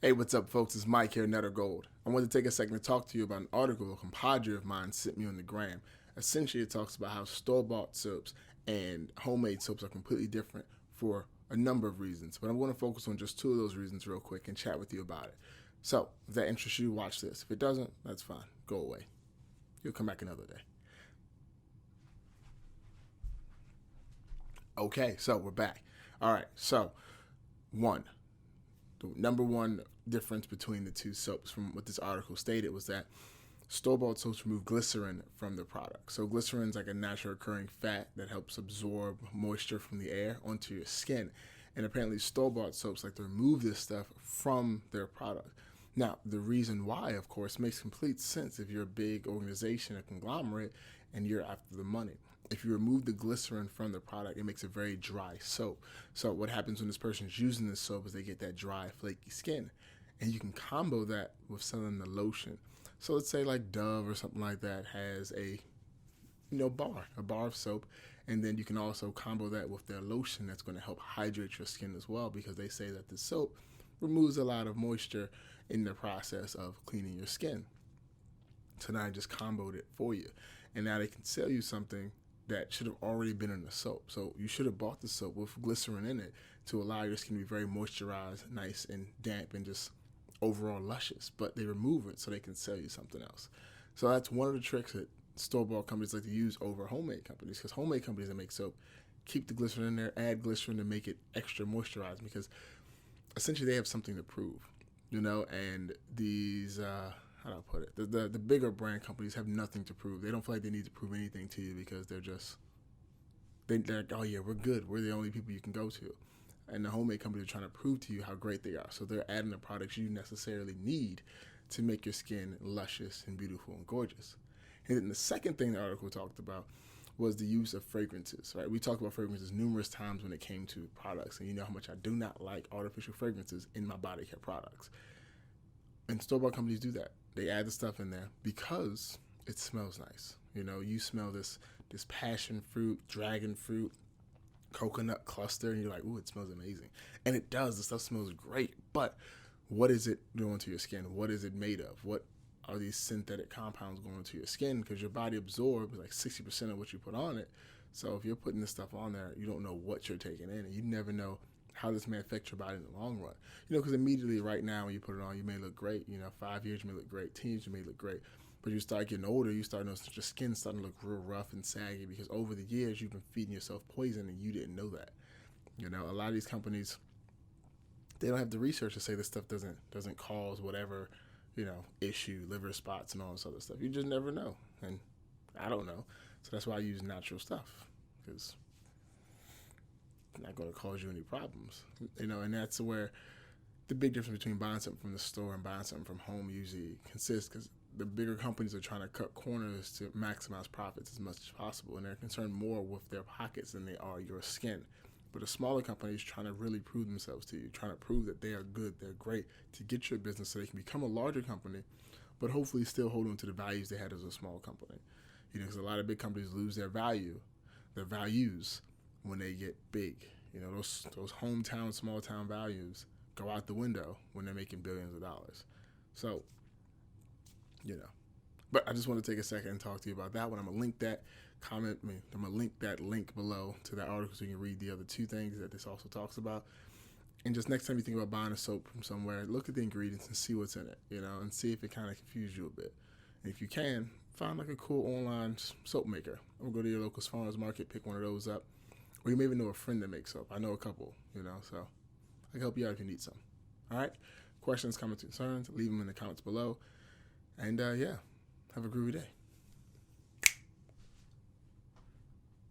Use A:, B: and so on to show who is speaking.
A: Hey, what's up, folks? It's Mike here, Netter Gold. I wanted to take a second to talk to you about an article a compadre of mine sent me on the gram. Essentially, it talks about how store-bought soaps and homemade soaps are completely different for a number of reasons. But I'm going to focus on just two of those reasons real quick and chat with you about it. So, if that interests you, watch this. If it doesn't, that's fine. Go away. You'll come back another day. Okay, so we're back. All right, so one, the number one difference between the two soaps from what this article stated was that store-bought soaps remove glycerin from the product. So glycerin is like a natural occurring fat that helps absorb moisture from the air onto your skin. And apparently store-bought soaps like to remove this stuff from their product. Now, the reason why, of course, makes complete sense if you're a big organization, a conglomerate, and you're after the money. If you remove the glycerin from the product, it makes a very dry soap. So what happens when this person's using this soap is they get that dry, flaky skin. And you can combo that with selling the lotion. So let's say like Dove or something like that has a bar of soap, and then you can also combo that with their lotion that's going to help hydrate your skin as well, because they say that the soap removes a lot of moisture in the process of cleaning your skin. So now I just comboed it for you, and now they can sell you something that should have already been in the soap. So you should have bought the soap with glycerin in it to allow your skin to be very moisturized, nice and damp, and just overall luscious. But they remove it so they can sell you something else. So that's one of the tricks that store-bought companies like to use over homemade companies, because homemade companies that make soap keep the glycerin in there, add glycerin to make it extra moisturized, because essentially they have something to prove, and these how do I put it? The bigger brand companies have nothing to prove. They don't feel like they need to prove anything to you, because they're like, oh yeah, we're good. We're the only people you can go to. And the homemade companies are trying to prove to you how great they are. So they're adding the products you necessarily need to make your skin luscious and beautiful and gorgeous. And then the second thing the article talked about was the use of fragrances, right? We talked about fragrances numerous times when it came to products, and you know how much I do not like artificial fragrances in my body care products. And store-bought companies do that. They add the stuff in there because it smells nice. You smell this passion fruit, dragon fruit, coconut cluster, and you're like, ooh, it smells amazing. And it does. The stuff smells great. But what is it doing to your skin? What is it made of? What are these synthetic compounds going to your skin? Because your body absorbs like 60% of what you put on it. So if you're putting this stuff on there, you don't know what you're taking in, and you never know how this may affect your body in the long run. Because immediately right now when you put it on, you may look great. 5 years you may look great, 10 years you may look great. But you start getting older, you start noticing your skin starting to look real rough and saggy, because over the years you've been feeding yourself poison and you didn't know that. A lot of these companies, they don't have the research to say this stuff doesn't cause whatever, issue, liver spots and all this other stuff. You just never know. And I don't know. So that's why I use natural stuff, because not going to cause you any problems, and that's where the big difference between buying something from the store and buying something from home usually consists, because the bigger companies are trying to cut corners to maximize profits as much as possible, and they're concerned more with their pockets than they are your skin. But the smaller companies trying to really prove themselves to you, trying to prove that they are good, they're great, to get your business so they can become a larger company, but hopefully still hold on to the values they had as a small company. Because a lot of big companies lose their values when they get big. Those hometown, small town values go out the window when they're making billions of dollars. So, But I just want to take a second and talk to you about that one. I'm gonna link that link below to that article so you can read the other two things that this also talks about. And just next time you think about buying a soap from somewhere, look at the ingredients and see what's in it, and see if it kind of confuses you a bit. And if you can, find like a cool online soap maker, or go to your local farmer's market, pick one of those up. Or you may even know a friend that makes soap. I know a couple, so I can help you out if you need some. All right? Questions, comments, concerns, leave them in the comments below. And have a groovy day.